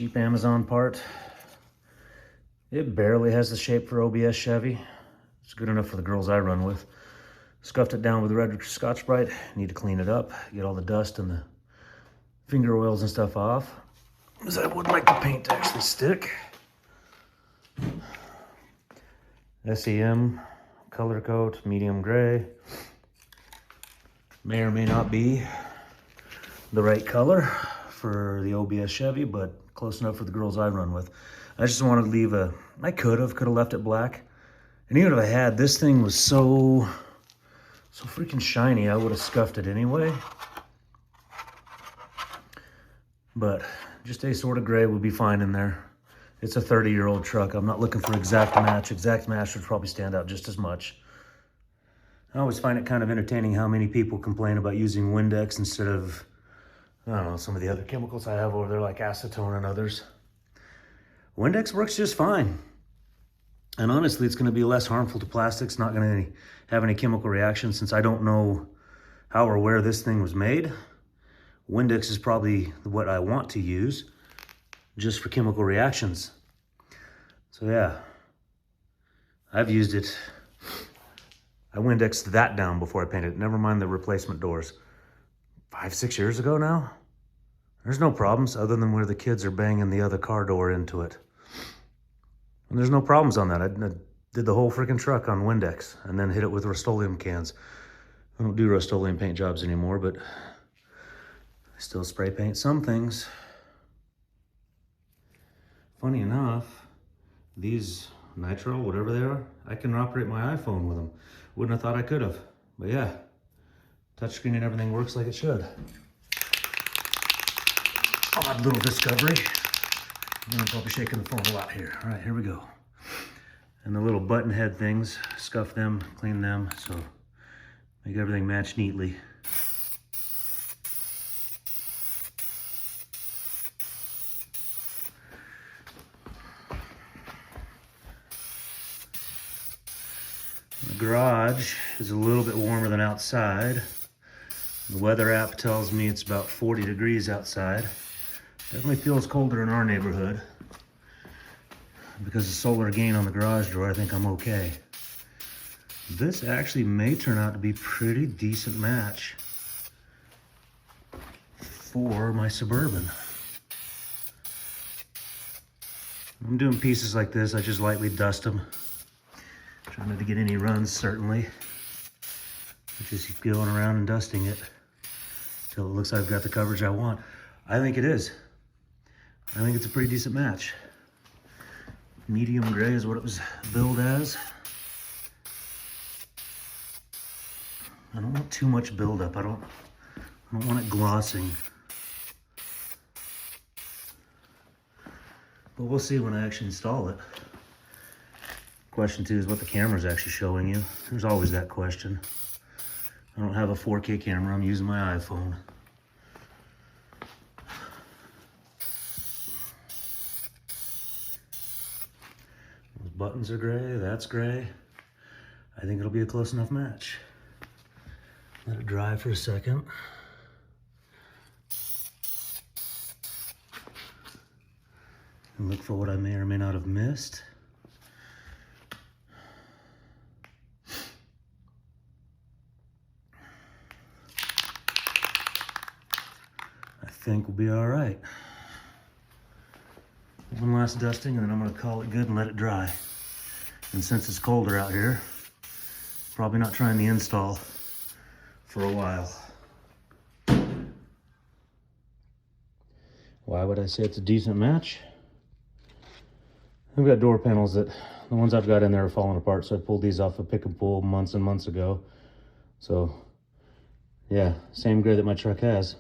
cheap Amazon part. It barely has the shape for OBS Chevy. It's good enough for the girls I run with. Scuffed it down with red Scotch-Brite. Need to clean it up, get all the dust and the finger oils and stuff off, because I would like the paint to actually stick. SEM color coat, medium gray. May or may not be the right color for the OBS Chevy, but close enough for the girls I run with. I just wanted to leave I could have left it black. And even if I had, this thing was so freaking shiny, I would have scuffed it anyway. But just a sort of gray would be fine in there. It's a 30-year-old truck. I'm not looking for exact match. Exact match would probably stand out just as much. I always find it kind of entertaining how many people complain about using Windex instead of, I don't know, some of the other chemicals I have over there like acetone and others. Windex works just fine. And honestly, it's going to be less harmful to plastics, not going to have any chemical reaction. Since I don't know how or where this thing was made, Windex is probably what I want to use just for chemical reactions. So yeah, I've used it. I Windexed that down before I painted it. Never mind the replacement doors. 5-6 years ago now? There's no problems other than where the kids are banging the other car door into it. And there's no problems on that. I did the whole freaking truck on Windex and then hit it with Rust-Oleum cans. I don't do Rust-Oleum paint jobs anymore, but I still spray paint some things. Funny enough, these Nitro, whatever they are, I can operate my iPhone with them. Wouldn't have thought I could have, but yeah, touchscreen and everything works like it should. Odd little discovery. I'm probably shaking the phone a lot here. All right, here we go. And the little button head things, scuff them, clean them, so make everything match neatly. The garage is a little bit warmer than outside. The weather app tells me it's about 40 degrees outside. Definitely feels colder in our neighborhood. Because of solar gain on the garage door, I think I'm okay. This actually may turn out to be a pretty decent match for my Suburban. I'm doing pieces like this, I just lightly dust them. Trying not to get any runs, certainly. Just keep going around and dusting it until it looks like I've got the coverage I want. I think it is. I think it's a pretty decent match. Medium gray is what it was billed as. I don't want too much buildup. I don't want it glossing. But we'll see when I actually install it. Question 2 is what the camera's actually showing you. There's always that question. I don't have a 4K camera, I'm using my iPhone. Those buttons are gray, that's gray. I think it'll be a close enough match. Let it dry for a second. And look for what I may or may not have missed. I think we'll be all right. One last dusting and then I'm gonna call it good and let it dry. And since it's colder out here, probably not trying the install for a while. Why would I say it's a decent match? I've got door panels that, the ones I've got in there are falling apart, so I pulled these off of pick and pull months and months ago. So yeah, same gray that my truck has.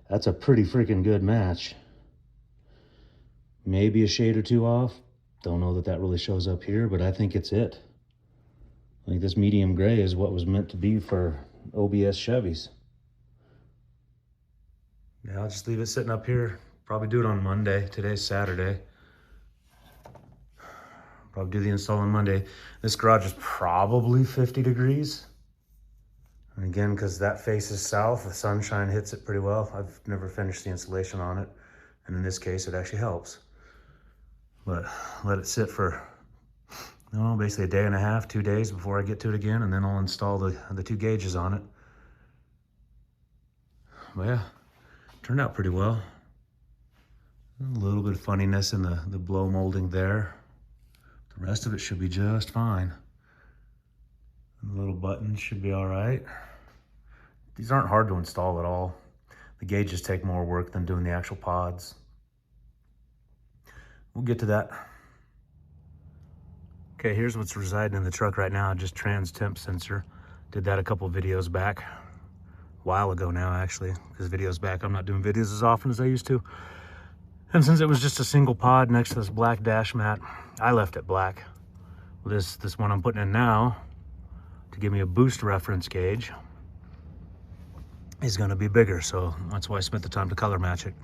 That's a pretty freaking good match. Maybe a shade or two off. Don't know that that really shows up here, but I think it's it. I think this medium gray is what was meant to be for OBS Chevys. Yeah, I'll just leave it sitting up here. Probably do it on Monday. Today's Saturday. Probably do the install on Monday. This garage is probably 50 degrees. And again, because that faces south, the sunshine hits it pretty well. I've never finished the insulation on it. And in this case, it actually helps. But let it sit for, basically a day and a half, 2 days before I get to it again, and then I'll install the 2 gauges on it. But yeah, turned out pretty well. A little bit of funniness in the blow molding there. The rest of it should be just fine. And the little buttons should be all right. These aren't hard to install at all. The gauges take more work than doing the actual pods. We'll get to that. Okay, here's what's residing in the truck right now, just trans temp sensor. Did that a couple videos back. A while ago now, actually, because videos back, I'm not doing videos as often as I used to. And since it was just a single pod next to this black dash mat, I left it black. This one I'm putting in now, to give me a boost reference gauge, is gonna be bigger, so that's why I spent the time to color match it.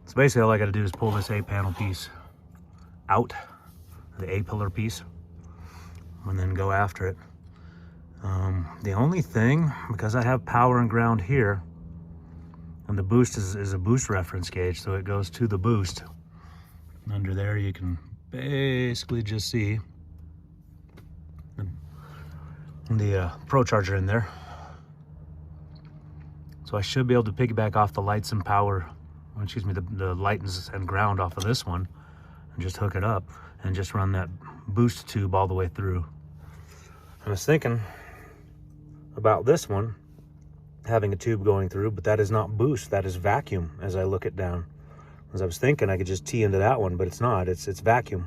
So basically all I gotta do is pull this A-panel piece out, the A-pillar piece, and then go after it. The only thing, because I have power and ground here, and the boost is a boost reference gauge, so it goes to the boost. And under there you can basically just see the Pro Charger in there. So I should be able to piggyback off the lights and power, excuse me, the lights and ground off of this one, and just hook it up and just run that boost tube all the way through. I was thinking about this one having a tube going through, but that is not boost, that is vacuum. As I look it down, as I was thinking I could just tee into that one, but it's not, it's vacuum.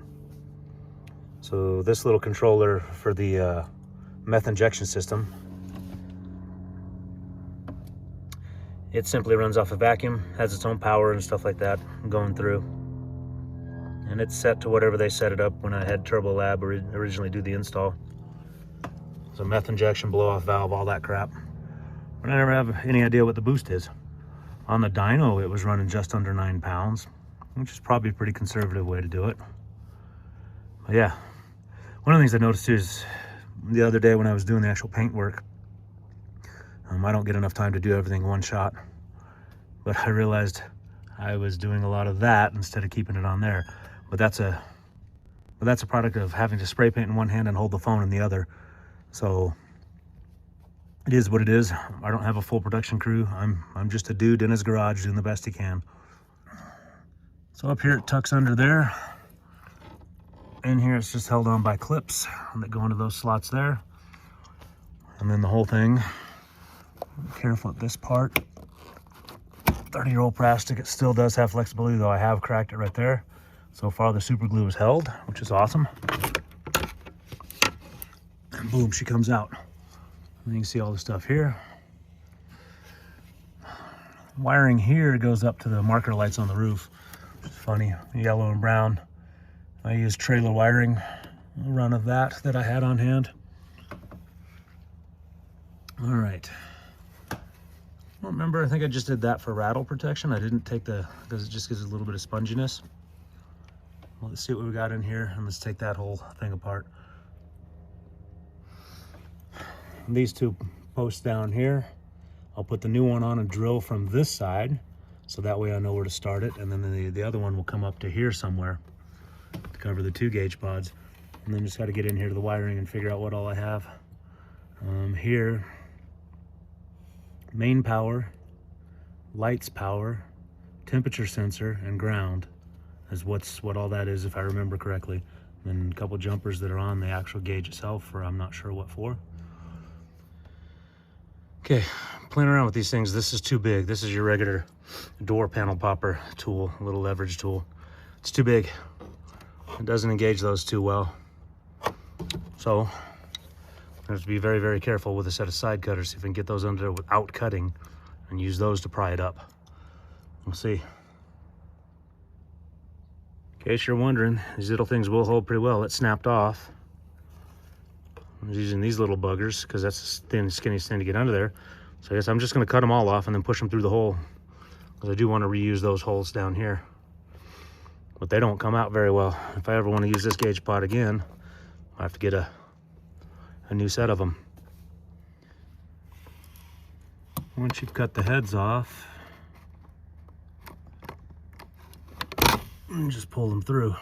So this little controller for the meth injection system, it simply runs off a vacuum, has its own power and stuff like that going through, and it's set to whatever they set it up when I had Turbo Lab originally do the install. It's a meth injection, blow off valve, all that crap. But I never have any idea what the boost is. On the dyno, it was running just under 9 pounds, which is probably a pretty conservative way to do it. But yeah, one of the things I noticed too is the other day when I was doing the actual paint work, I don't get enough time to do everything in one shot, but I realized I was doing a lot of that instead of keeping it on there. But that's a product of having to spray paint in one hand and hold the phone in the other. So it is what it is. I don't have a full production crew. I'm just a dude in his garage doing the best he can. So up here it tucks under there. In here it's just held on by clips that go into those slots there. And then the whole thing, be careful at this part. 30-year-old plastic, it still does have flexibility, though I have cracked it right there. So far the super glue is held, which is awesome. And boom, she comes out. And you can see all the stuff here. Wiring here goes up to the marker lights on the roof. It's funny, yellow and brown. I use trailer wiring, a run of that I had on hand. All right. I don't remember, I think I just did that for rattle protection. I didn't take because it just gives a little bit of sponginess. Well, let's see what we got in here, and let's take that whole thing apart. These 2 posts down here, I'll put the new one on and drill from this side, so that way I know where to start it, and then the other one will come up to here somewhere to cover the 2 gauge pods. And then just got to get in here to the wiring and figure out what all I have. Here, main power, lights power, temperature sensor, and ground is what all that is, if I remember correctly. And a couple jumpers that are on the actual gauge itself, or I'm not sure what for. Okay, playing around with these things. This is too big. This is your regular door panel popper tool, little leverage tool. It's too big. It doesn't engage those too well. So I have to be very, very careful with a set of side cutters, see if I can get those under without cutting and use those to pry it up. We'll see. In case you're wondering, these little things will hold pretty well. It snapped off. I'm using these little buggers because that's a thin, skinny thing to get under there. So I guess I'm just going to cut them all off and then push them through the hole, because I do want to reuse those holes down here. But they don't come out very well. If I ever want to use this gauge pod again, I have to get a new set of them. Once you've cut the heads off, and just pull them through.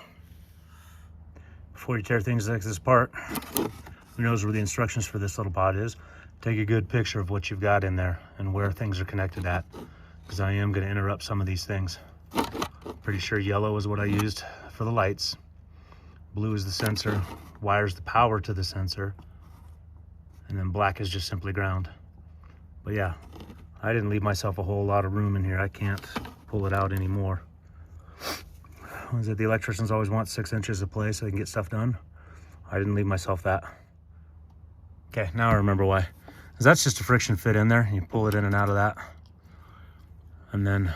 Before you tear things like this apart, who knows where the instructions for this little pod is, take a good picture of what you've got in there and where things are connected at, because I am going to interrupt some of these things. Pretty sure yellow is what I used for the lights. Blue is the sensor, wires the power to the sensor, and then black is just simply ground. But yeah, I didn't leave myself a whole lot of room in here. I can't pull it out anymore. Was it the electricians always want 6 inches of play so they can get stuff done? I didn't leave myself that. Okay, now I remember why. 'Cause that's just a friction fit in there. You pull it in and out of that. And then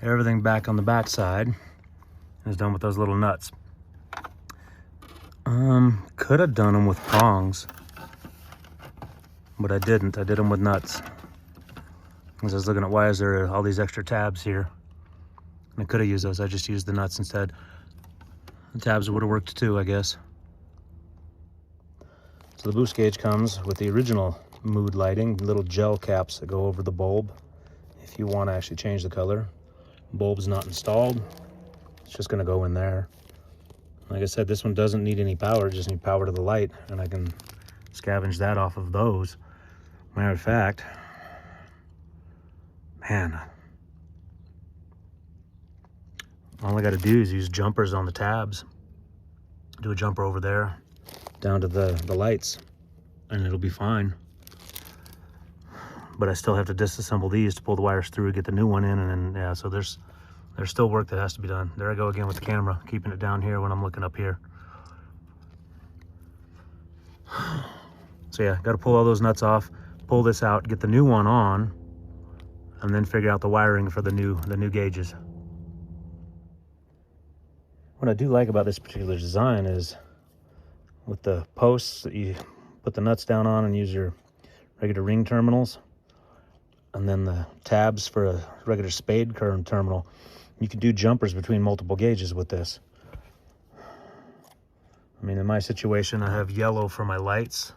everything back on the back side is done with those little nuts. Could have done them with prongs, but I didn't. I did them with nuts. Because I was looking at why is there all these extra tabs here. And I could have used those. I just used the nuts instead. The tabs would have worked too, I guess. So the boost gauge comes with the original mood lighting, little gel caps that go over the bulb. If you want to actually change the color. Bulb's not installed. It's just going to go in there. Like I said, this one doesn't need any power, just need power to the light, and I can scavenge that off of those. Matter of fact, man, all I got to do is use jumpers on the tabs. Do a jumper over there, down to the lights, and it'll be fine. But I still have to disassemble these to pull the wires through, get the new one in, and then, yeah, so there's still work that has to be done. There I go again with the camera, keeping it down here when I'm looking up here. So yeah, got to pull all those nuts off, pull this out, get the new one on, and then figure out the wiring for the new gauges. What I do like about this particular design is with the posts that you put the nuts down on and use your regular ring terminals, and then the tabs for a regular spade curve terminal. You can do jumpers between multiple gauges with this. I mean, in my situation, I have yellow for my lights,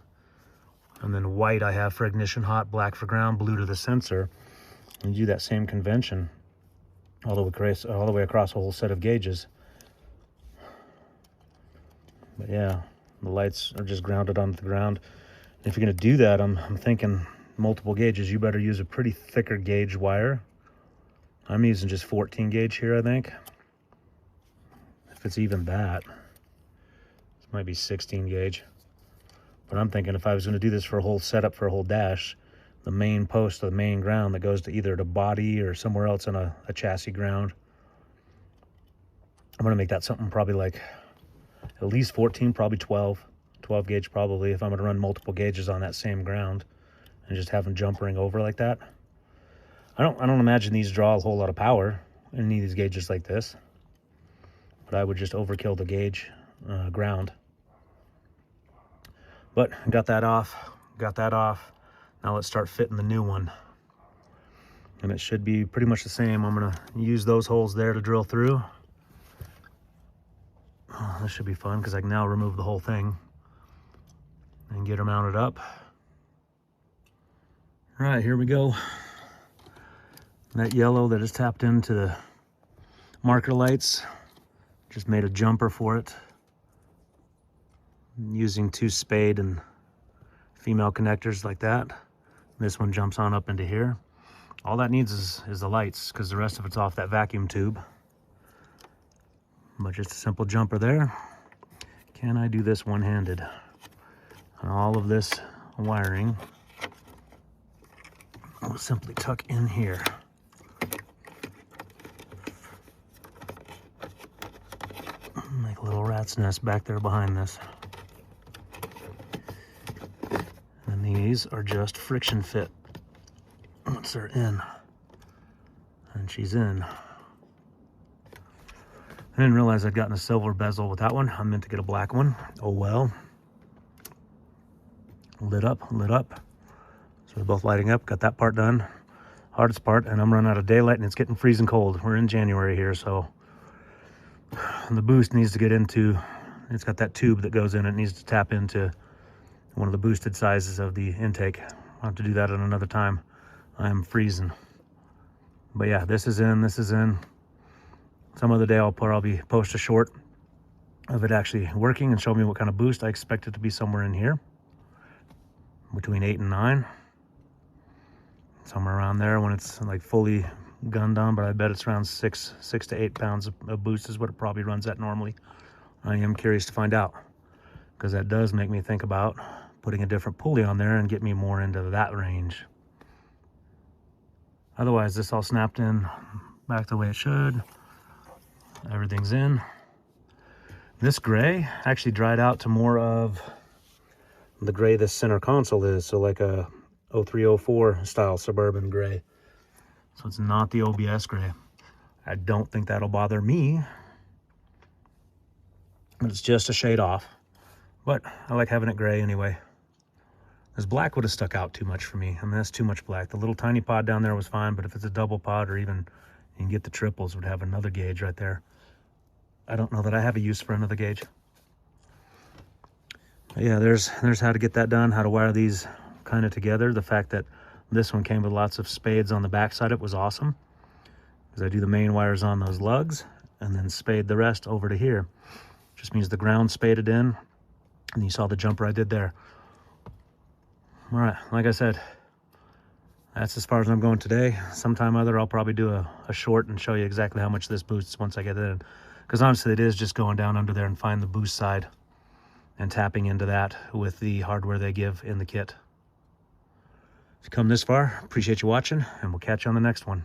and then white I have for ignition hot, black for ground, blue to the sensor. And do that same convention all the way across a whole set of gauges. But yeah, the lights are just grounded onto the ground. And if you're gonna do that, I'm thinking multiple gauges, you better use a pretty thicker gauge wire. I'm using just 14 gauge here, I think. If it's even that. This might be 16 gauge. But I'm thinking if I was going to do this for a whole setup for a whole dash, the main post, the main ground that goes to either the body or somewhere else on a chassis ground, I'm going to make that something probably like at least 14, probably 12 gauge probably, if I'm going to run multiple gauges on that same ground and just have them jumpering over like that. I don't imagine these draw a whole lot of power in any of these gauges like this, but I would just overkill the gauge ground. But got that off. Now let's start fitting the new one. And it should be pretty much the same. I'm gonna use those holes there to drill through. Oh, this should be fun because I can now remove the whole thing and get her mounted up. All right, here we go. That yellow that is tapped into the marker lights, just made a jumper for it using 2 spade and female connectors like that. This one jumps on up into here. All that needs is the lights, because the rest of it's off that vacuum tube. But just a simple jumper there. Can I do this one-handed? And all of this wiring will simply tuck in here. Make a little rat's nest back there behind this. And these are just friction fit once they're in. And she's in. I didn't realize I'd gotten a silver bezel with that one. I meant to get a black one. Oh well. Lit up. So they're both lighting up. Got that part done. Hardest part, and I'm running out of daylight and it's getting freezing cold. We're in January here, so the boost needs to get into, it's got that tube that goes in, it needs to tap into one of the boosted sizes of the intake. I'll have to do that at another time. I am freezing. But yeah, this is in. Some other day I'll probably post a short of it actually working and show me what kind of boost. I expect it to be somewhere in here, between 8 and 9. Somewhere around there when it's like fully gunned on, but I bet it's around 6 to 8 pounds of boost is what it probably runs at normally. I am curious to find out, because that does make me think about putting a different pulley on there and get me more into that range. Otherwise, this all snapped in back the way it should. Everything's in. This gray actually dried out to more of the gray this center console is, so like a 0304 style Suburban gray. So it's not the OBS gray. I don't think that'll bother me, but it's just a shade off. But I like having it gray anyway. This black would have stuck out too much for me. I mean, that's too much black. The little tiny pod down there was fine, but if it's a double pod, or even you can get the triples, would have another gauge right there. I don't know that I have a use for another gauge. But yeah, there's how to get that done, how to wire these kind of together. The fact that this one came with lots of spades on the back side, it was awesome, because I do the main wires on those lugs and then spade the rest over to here. Just means the ground spaded in, and you saw the jumper I did there. All right, like I said, that's as far as I'm going today. Sometime other I'll probably do a short and show you exactly how much this boosts once I get it in, because honestly it is just going down under there and find the boost side and tapping into that with the hardware they give in the kit. If you come this far, appreciate you watching, and we'll catch you on the next one.